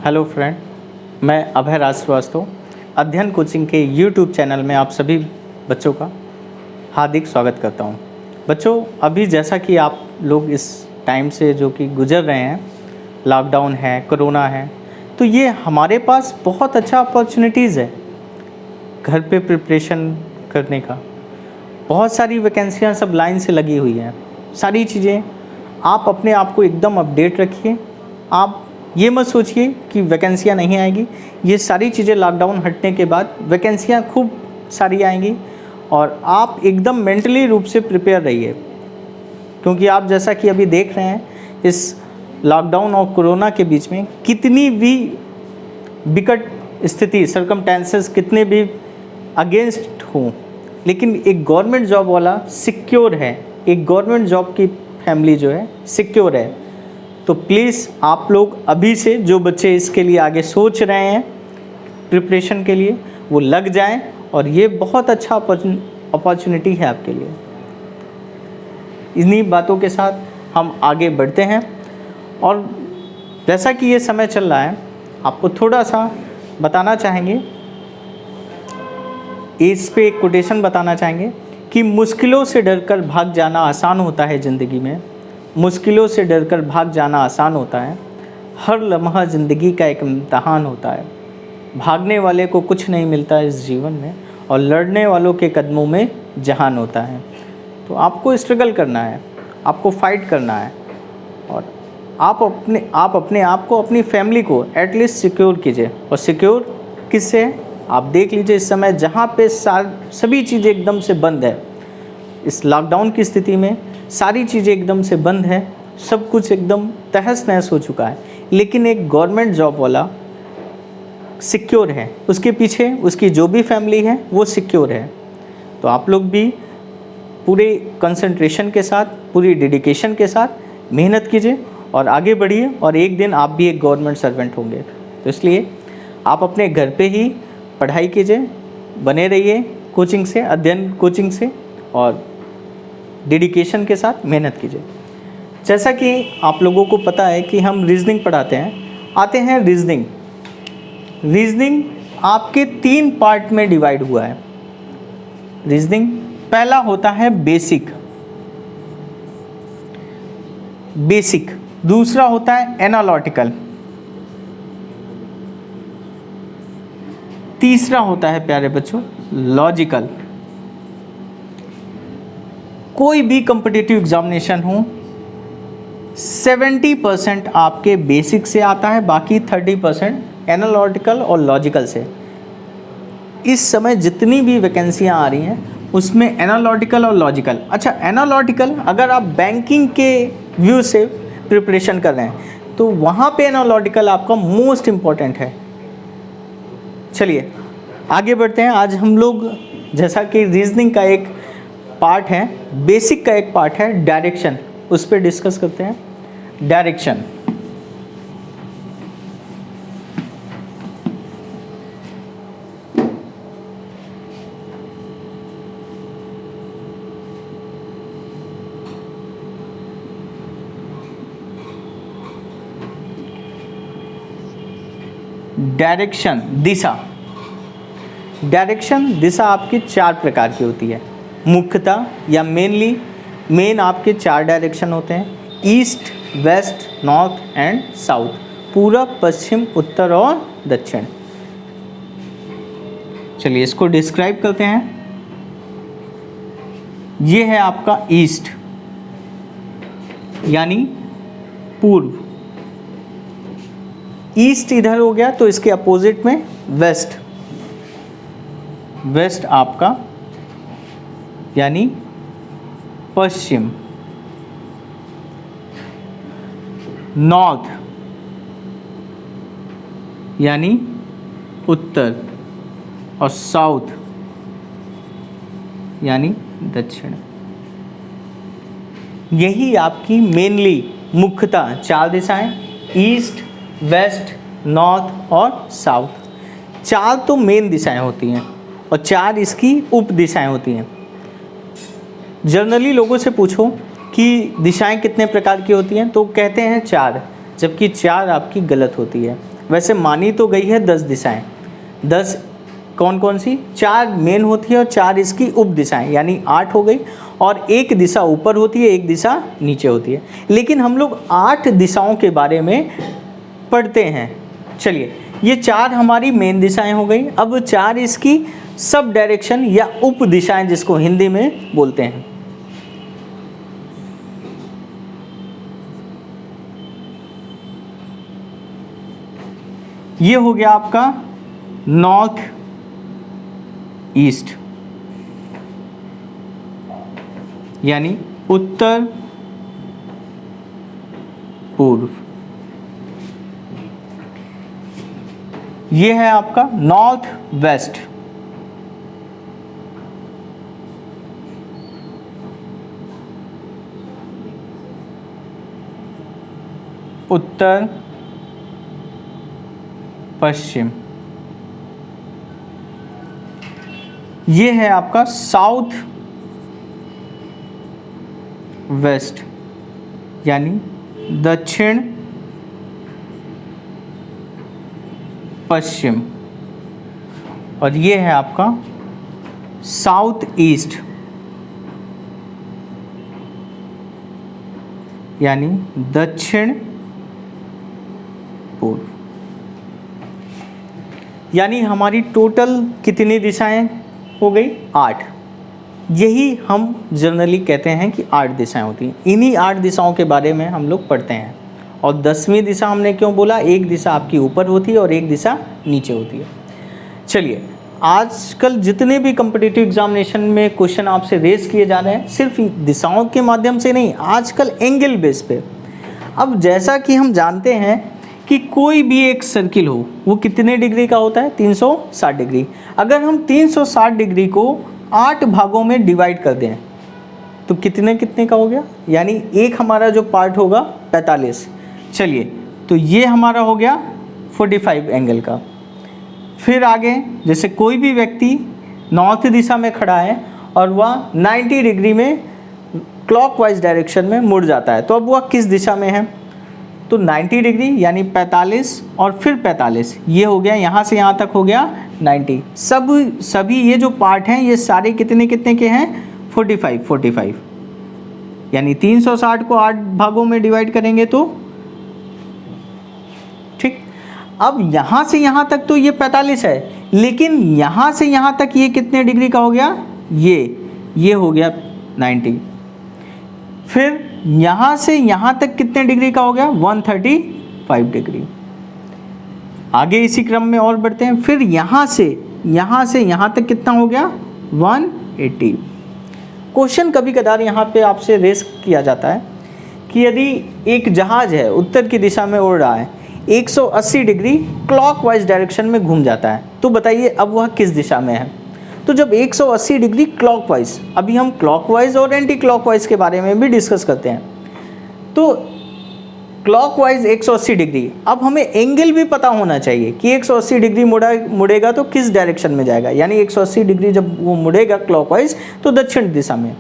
Hello friend, मैं अभय राज श्रीवास्तव अध्ययन coaching के यूट्यूब चैनल में आप सभी बच्चों का हार्दिक स्वागत करता हूं। बच्चों, अभी जैसा कि आप लोग इस टाइम से जो कि गुजर रहे हैं, लॉकडाउन है, कोरोना है, तो ये हमारे पास बहुत अच्छा अपॉर्चुनिटीज़ है घर पे प्रिपरेशन करने का। बहुत सारी वैकेंसियाँ सब लाइन से लगी हुई हैं। सारी चीज़ें आप अपने आप को एकदम अपडेट रखिए। आप ये मत सोचिए कि वैकेंसियाँ नहीं आएगी। ये सारी चीज़ें लॉकडाउन हटने के बाद वैकेंसियाँ खूब सारी आएंगी और आप एकदम मेंटली रूप से प्रिपेयर रहिए, क्योंकि आप जैसा कि अभी देख रहे हैं इस लॉकडाउन और कोरोना के बीच में कितनी भी विकट स्थिति, सर्कमस्टेंसेस कितने भी अगेंस्ट हों, लेकिन एक गवर्नमेंट जॉब वाला सिक्योर है, एक गवर्नमेंट जॉब की फैमिली जो है सिक्योर है। तो प्लीज़ आप लोग अभी से जो बच्चे इसके लिए आगे सोच रहे हैं प्रिपरेशन के लिए, वो लग जाएं और ये बहुत अच्छा अपॉर्चुनिटी है आपके लिए। इन्हीं बातों के साथ हम आगे बढ़ते हैं और जैसा कि ये समय चल रहा है, आपको थोड़ा सा बताना चाहेंगे, इस पे एक कोटेशन बताना चाहेंगे कि मुश्किलों से डरकर भाग जाना आसान होता है ज़िंदगी में, मुश्किलों से डरकर भाग जाना आसान होता है। हर लम्हा ज़िंदगी का एक इम्तहान होता है। भागने वाले को कुछ नहीं मिलता इस जीवन में और लड़ने वालों के कदमों में जहान होता है। तो आपको स्ट्रगल करना है, आपको फाइट करना है और आप अपने आप को, अपनी फैमिली को एटलीस्ट सिक्योर कीजिए। और सिक्योर किससे है? आप देख लीजिए इस समय जहाँ पे सभी चीज़ें एकदम से बंद है, इस लॉकडाउन की स्थिति में सारी चीज़ें एकदम से बंद है, सब कुछ एकदम तहस नहस हो चुका है, लेकिन एक गवर्नमेंट जॉब वाला सिक्योर है, उसके पीछे उसकी जो भी फैमिली है वो सिक्योर है। तो आप लोग भी पूरे कंसंट्रेशन के साथ, पूरी डेडिकेशन के साथ मेहनत कीजिए और आगे बढ़िए और एक दिन आप भी एक गवर्नमेंट सर्वेंट होंगे। तो इसलिए आप अपने घर पे ही पढ़ाई कीजिए, बने रहिए कोचिंग से, अध्ययन कोचिंग से, और डेडिकेशन के साथ मेहनत कीजिए। जैसा कि आप लोगों को पता है कि हम रीजनिंग पढ़ाते हैं। आते हैं रीजनिंग। रीजनिंग आपके 3 पार्ट में डिवाइड हुआ है। रीजनिंग पहला होता है बेसिक, दूसरा होता है एनालिटिकल, तीसरा होता है प्यारे बच्चों लॉजिकल। कोई भी कॉम्पिटिटिव एग्जामिनेशन हो, 70% आपके बेसिक से आता है, बाकी 30% एनालिटिकल और लॉजिकल से। इस समय जितनी भी वैकेंसियां आ रही हैं उसमें एनालिटिकल और लॉजिकल। अच्छा, एनालिटिकल अगर आप बैंकिंग के व्यू से प्रिपरेशन कर रहे हैं तो वहाँ पे एनालिटिकल आपका मोस्ट इम्पॉर्टेंट है। चलिए आगे बढ़ते हैं। आज हम लोग, जैसा कि रीजनिंग का एक पार्ट है, बेसिक का एक पार्ट है डायरेक्शन, उस पर डिस्कस करते हैं। डायरेक्शन, डायरेक्शन दिशा। डायरेक्शन दिशा आपकी 4 प्रकार की होती है मुख्यतः, या मेन आपके 4 डायरेक्शन होते हैं: east, west, north and south, पूरब, पश्चिम, उत्तर और दक्षिण। चलिए इसको डिस्क्राइब करते हैं। ये है आपका ईस्ट यानी पूर्व। ईस्ट इधर हो गया तो इसके अपोजिट में वेस्ट, वेस्ट आपका यानी पश्चिम। नॉर्थ यानी उत्तर और साउथ यानी दक्षिण। यही आपकी मेनली मुख्यतः 4 दिशाएं: ईस्ट, वेस्ट, नॉर्थ और साउथ। 4 तो मेन दिशाएं होती हैं और 4 इसकी उप दिशाएं होती हैं। जनरली लोगों से पूछो कि दिशाएं कितने प्रकार की होती हैं तो कहते हैं 4, जबकि 4 आपकी गलत होती है। वैसे मानी तो गई है 10 दिशाएं। 10 कौन कौन सी? 4 मेन होती है और 4 इसकी उप दिशाएं, यानी 8 हो गई। और एक दिशा ऊपर होती है, एक दिशा नीचे होती है। लेकिन हम लोग 8 दिशाओं के बारे में पढ़ते हैं। चलिए, ये 4 हमारी मेन दिशाएं हो गई। अब 4 इसकी सब डायरेक्शन या उप दिशाएं जिसको हिंदी में बोलते हैं। ये हो गया आपका नॉर्थ ईस्ट, यानी उत्तर पूर्व। ये है आपका नॉर्थ वेस्ट, उत्तर पश्चिम। ये है आपका साउथ वेस्ट, यानी दक्षिण पश्चिम। और ये है आपका साउथ ईस्ट, यानी दक्षिण पूर्व। यानी हमारी टोटल कितनी दिशाएं हो गई? 8। यही हम जनरली कहते हैं कि 8 दिशाएं होती हैं। इन्हीं 8 दिशाओं के बारे में हम लोग पढ़ते हैं। और 10वीं दिशा हमने क्यों बोला? एक दिशा आपकी ऊपर होती है और एक दिशा नीचे होती है। चलिए, आजकल जितने भी कॉम्पिटिटिव एग्जामिनेशन में क्वेश्चन आपसे रेस किए जा रहे हैं, सिर्फ दिशाओं के माध्यम से नहीं, आजकल एंगल बेस पे। अब जैसा कि हम जानते हैं कि कोई भी एक सर्किल हो, वो कितने डिग्री का होता है? 360 डिग्री। अगर हम 360 डिग्री को 8 भागों में डिवाइड कर दें तो कितने कितने का हो गया? यानी एक हमारा जो पार्ट होगा 45। चलिए, तो ये हमारा हो गया 45 एंगल का। फिर आगे, जैसे कोई भी व्यक्ति नॉर्थ दिशा में खड़ा है और वह 90 डिग्री में क्लॉकवाइज डायरेक्शन में मुड़ जाता है, तो अब वह किस दिशा में है? तो 90 डिग्री यानी 45 और फिर 45, ये हो गया, यहाँ से यहाँ तक हो गया 90। सभी ये जो पार्ट हैं ये सारे कितने कितने के हैं? 45। यानी 360 को 8 भागों में डिवाइड करेंगे तो ठीक। अब यहाँ से यहाँ तक तो ये 45 है, लेकिन यहाँ से यहाँ तक ये कितने डिग्री का हो गया? ये हो गया 90। फिर यहाँ से यहाँ तक कितने डिग्री का हो गया? 135 डिग्री। आगे इसी क्रम में और बढ़ते हैं। फिर यहाँ से यहाँ तक कितना हो गया? 180। क्वेश्चन कभी कदार यहाँ पे आपसे रेस किया जाता है कि यदि एक जहाज है, उत्तर की दिशा में उड़ रहा है, 180 डिग्री क्लॉकवाइज डायरेक्शन में घूम जाता है, तो बताइए अब वह किस दिशा में है? तो जब 180 डिग्री क्लॉकवाइज, अभी हम क्लॉकवाइज और एंटी क्लॉकवाइज के बारे में भी डिस्कस करते हैं, तो क्लॉकवाइज 180 डिग्री, अब हमें एंगल भी पता होना चाहिए कि 180 डिग्री मुड़ेगा तो किस डायरेक्शन में जाएगा। यानी 180 डिग्री जब वो मुड़ेगा क्लॉकवाइज तो दक्षिण दिशा में,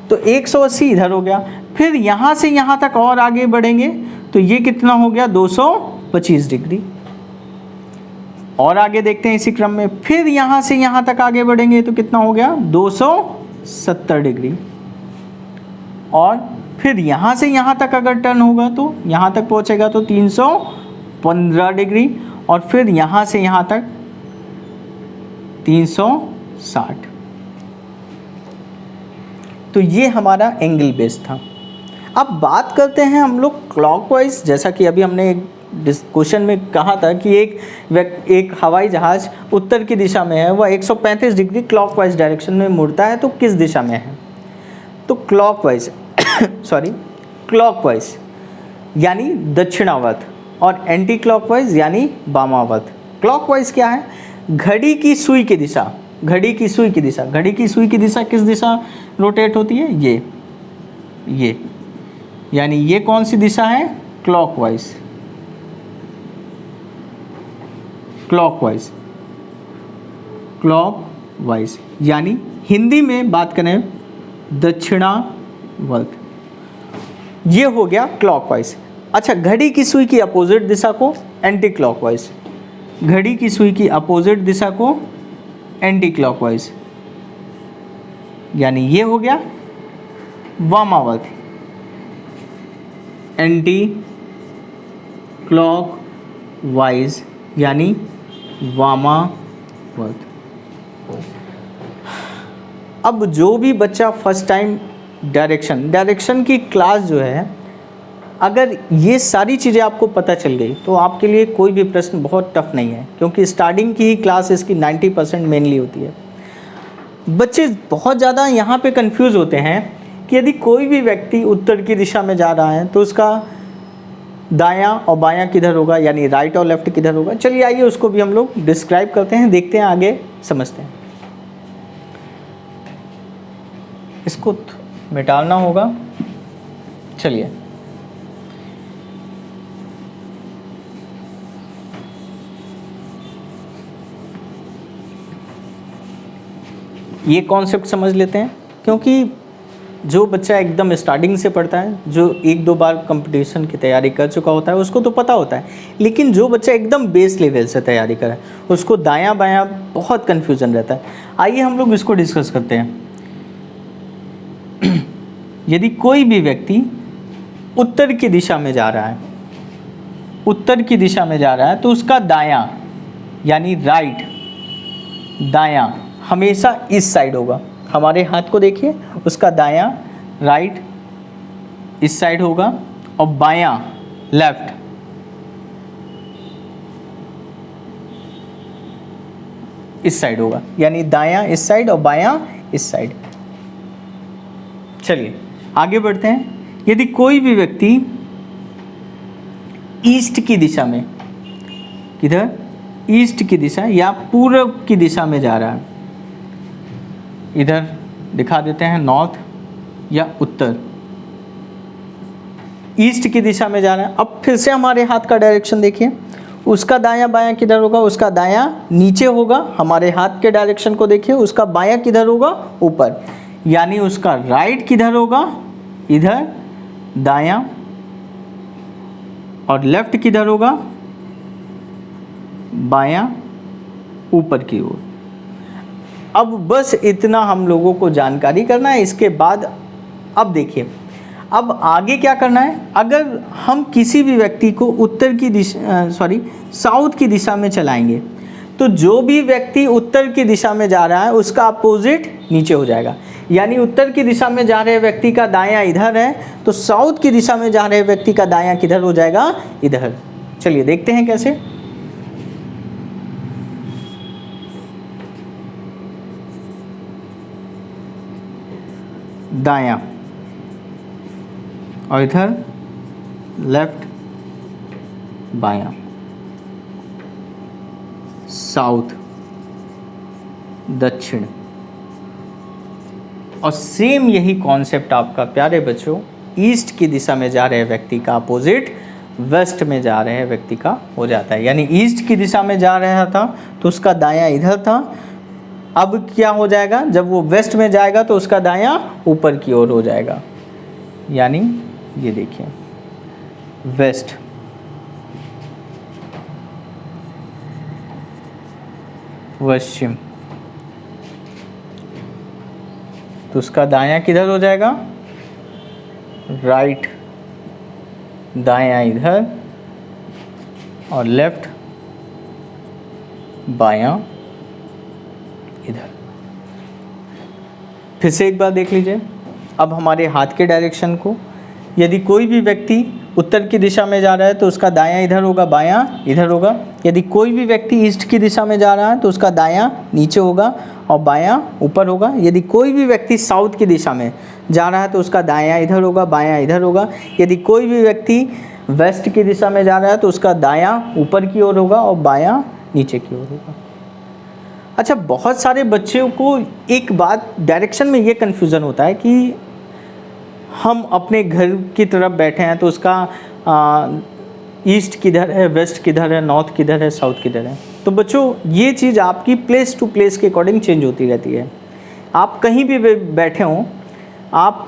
तो 180 इधर हो गया। फिर यहाँ से यहाँ तक और आगे बढ़ेंगे तो ये कितना हो गया? 225 डिग्री। और आगे देखते हैं इसी क्रम में। फिर यहाँ से यहाँ तक आगे बढ़ेंगे तो कितना हो गया? 270 डिग्री। और फिर यहाँ से यहाँ तक अगर टर्न होगा तो यहाँ तक पहुँचेगा तो 315 डिग्री। और फिर यहाँ से यहाँ तक 360। तो ये हमारा एंगल बेस था। अब बात करते हैं हम लोग क्लॉकवाइज। जैसा कि अभी हमने क्वेश्चन में कहा था कि एक हवाई जहाज़ उत्तर की दिशा में है, वह 135 डिग्री क्लॉकवाइज डायरेक्शन में मुड़ता है, तो किस दिशा में है? तो क्लॉकवाइज क्लॉकवाइज यानी दक्षिणावर्त और एंटी क्लॉकवाइज यानी वामावर्त। क्लॉकवाइज क्या है? घड़ी की सुई की दिशा। घड़ी की सुई की दिशा किस दिशा रोटेट होती है? ये यानी ये कौन सी दिशा है? क्लॉकवाइज। क्लॉकवाइज यानी हिंदी में बात करें दक्षिणावर्त। ये हो गया क्लॉकवाइज। अच्छा, घड़ी की सुई की अपोजिट दिशा को एंटी क्लॉकवाइज, घड़ी की सुई की अपोजिट दिशा को एंटी क्लॉकवाइज, यानी ये हो गया वामावर्त, एंटी क्लॉकवाइज यानी वामावर्त। अब जो भी बच्चा फर्स्ट टाइम डायरेक्शन की क्लास जो है, अगर ये सारी चीज़ें आपको पता चल गई तो आपके लिए कोई भी प्रश्न बहुत टफ नहीं है, क्योंकि स्टार्टिंग की ही क्लास इसकी 90% मेनली होती है। बच्चे बहुत ज़्यादा यहाँ पे कंफ्यूज होते हैं कि यदि कोई भी व्यक्ति उत्तर की दिशा में जा रहा है तो उसका दायां और बायां किधर होगा, यानी राइट और लेफ्ट किधर होगा। चलिए आइए उसको भी हम लोग डिस्क्राइब करते हैं, देखते हैं, आगे समझते हैं। इसको मिटाना होगा। चलिए, ये कॉन्सेप्ट समझ लेते हैं, क्योंकि जो बच्चा एकदम स्टार्टिंग से पढ़ता है, जो एक दो बार कंपटीशन की तैयारी कर चुका होता है, उसको तो पता होता है, लेकिन जो बच्चा एकदम बेस लेवल से तैयारी करे उसको दायां बायां बहुत कन्फ्यूज़न रहता है। आइए हम लोग इसको डिस्कस करते हैं। यदि कोई भी व्यक्ति उत्तर की दिशा में जा रहा है, उत्तर की दिशा में जा रहा है, तो उसका दायां यानी राइट, दायां हमेशा इस साइड होगा। हमारे हाथ को देखिए, उसका दायां राइट इस साइड होगा और बायां लेफ्ट इस साइड होगा, यानी दायां इस साइड और बायां इस साइड। चलिए आगे बढ़ते हैं। यदि कोई भी व्यक्ति ईस्ट की दिशा में, किधर, ईस्ट की दिशा या पूर्व की दिशा में जा रहा है, इधर दिखा देते हैं नॉर्थ या उत्तर, ईस्ट की दिशा में जा रहा है। अब फिर से हमारे हाथ का डायरेक्शन देखिए, उसका दायां बायां किधर होगा, उसका दायां नीचे होगा। हमारे हाथ के डायरेक्शन को देखिए, उसका बायां किधर होगा, ऊपर, यानी उसका राइट किधर होगा, इधर दायां, और लेफ्ट किधर होगा, बायां ऊपर की ओर। अब बस इतना हम लोगों को जानकारी करना है। इसके बाद अब देखिए, अब आगे क्या करना है। अगर हम किसी भी व्यक्ति को उत्तर की दिशा साउथ की दिशा में चलाएंगे, तो जो भी व्यक्ति उत्तर की दिशा में जा रहा है उसका अपोजिट नीचे हो जाएगा। यानी उत्तर की दिशा में जा रहे व्यक्ति का दायां इधर है, तो साउथ की दिशा में जा रहे व्यक्ति का दायां किधर हो जाएगा, इधर। चलिए देखते हैं कैसे। दायां और इधर लेफ्ट, बायां, साउथ, दक्षिण। और सेम यही कॉन्सेप्ट आपका प्यारे बच्चों ईस्ट की दिशा में जा रहे व्यक्ति का अपोजिट वेस्ट में जा रहे व्यक्ति का हो जाता है। यानी ईस्ट की दिशा में जा रहा था तो उसका दायां इधर था, अब क्या हो जाएगा, जब वो वेस्ट में जाएगा तो उसका दायां ऊपर की ओर हो जाएगा। यानी ये देखिए वेस्ट, पश्चिम, तो उसका दायां किधर हो जाएगा, राइट, दायां इधर, और लेफ्ट, बायां इधर। फिर से एक बार देख लीजिए अब हमारे हाथ के डायरेक्शन को। यदि कोई भी व्यक्ति उत्तर की दिशा में जा रहा है तो उसका दायां इधर होगा, बायां इधर होगा। यदि कोई भी व्यक्ति ईस्ट की दिशा में जा रहा है तो उसका दायां नीचे होगा और बायां ऊपर होगा। यदि कोई भी व्यक्ति साउथ की दिशा में जा रहा है तो उसका दायां इधर होगा, बायां इधर होगा। यदि कोई भी व्यक्ति वेस्ट की दिशा में जा रहा है तो उसका दायां ऊपर की ओर होगा और बायां नीचे की ओर होगा। अच्छा, बहुत सारे बच्चों को एक बात डायरेक्शन में ये कन्फ्यूज़न होता है कि हम अपने घर की तरफ बैठे हैं तो उसका ईस्ट किधर है, वेस्ट किधर है, नॉर्थ किधर है, साउथ किधर है। तो बच्चों ये चीज़ आपकी प्लेस टू प्लेस के अकॉर्डिंग चेंज होती रहती है। आप कहीं भी बैठे हों, आप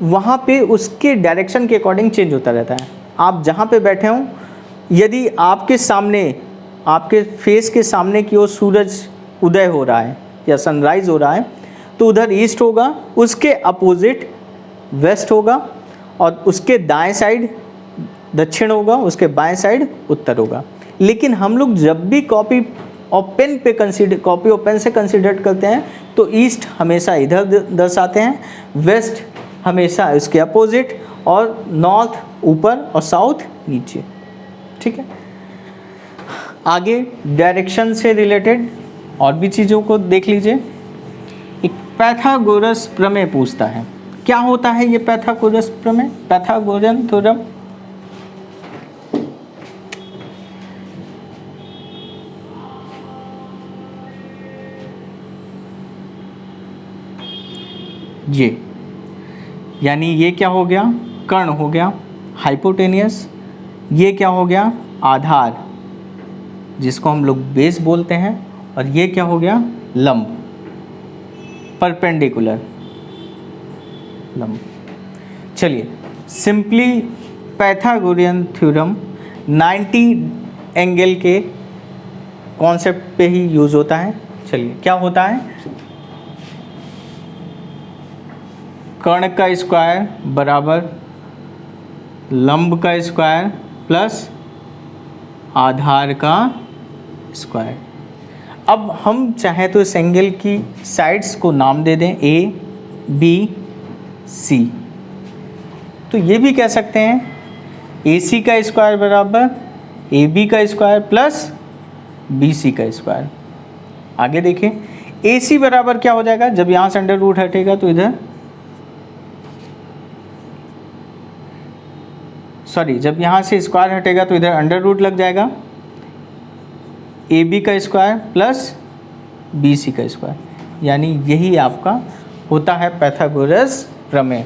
वहाँ पे उसके डायरेक्शन के अकॉर्डिंग चेंज होता रहता है। आप जहाँ पे बैठे हों यदि आपके सामने, आपके फेस के सामने की ओर सूरज उदय हो रहा है या सनराइज हो रहा है, तो उधर ईस्ट होगा, उसके अपोजिट वेस्ट होगा, और उसके दाएं साइड दक्षिण होगा, उसके बाएं साइड उत्तर होगा। लेकिन हम लोग जब भी कॉपी और पेन से कंसिडर करते हैं तो ईस्ट हमेशा इधर दर्शाते हैं, वेस्ट हमेशा इसके अपोजिट, और नॉर्थ ऊपर और साउथ नीचे। ठीक है, आगे डायरेक्शन से रिलेटेड और भी चीज़ों को देख लीजिए। एक पाइथागोरस प्रमेय पूछता है। क्या होता है ये पाइथागोरस प्रमेय, पाइथागोरन थ्योरम? ये यानी ये क्या हो गया, कर्ण हो गया हाइपोटेनियस, ये क्या हो गया आधार जिसको हम लोग बेस बोलते हैं, और ये क्या हो गया लंब, परपेंडिकुलर लंब। चलिए सिंपली पाइथागोरियन थ्योरम 90 एंगल के कॉन्सेप्ट पे ही यूज होता है। चलिए क्या होता है, कर्ण का स्क्वायर बराबर लंब का स्क्वायर प्लस आधार का स्क्वायर। अब हम चाहें तो इस एंगल की साइड्स को नाम दे दें ए बी सी, तो ये भी कह सकते हैं ए सी का स्क्वायर बराबर ए बी का स्क्वायर प्लस बी सी का स्क्वायर। आगे देखें, ए सी बराबर क्या हो जाएगा, जब यहाँ से अंडर रूट हटेगा तो इधर, सॉरी जब यहाँ से स्क्वायर हटेगा तो इधर अंडर रूट लग जाएगा, ए बी का स्क्वायर प्लस बी सी का स्क्वायर, यानी यही आपका होता है पाइथागोरस प्रमेय।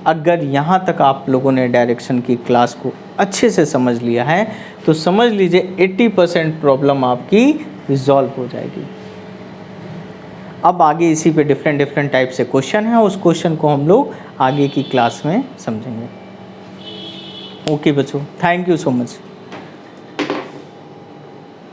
अगर यहाँ तक आप लोगों ने डायरेक्शन की क्लास को अच्छे से समझ लिया है तो समझ लीजिए 80% प्रॉब्लम आपकी रिजॉल्व हो जाएगी। अब आगे इसी पे डिफरेंट टाइप से क्वेश्चन है, उस क्वेश्चन को हम लोग आगे की क्लास में समझेंगे। ओके बच्चों, थैंक यू सो मच।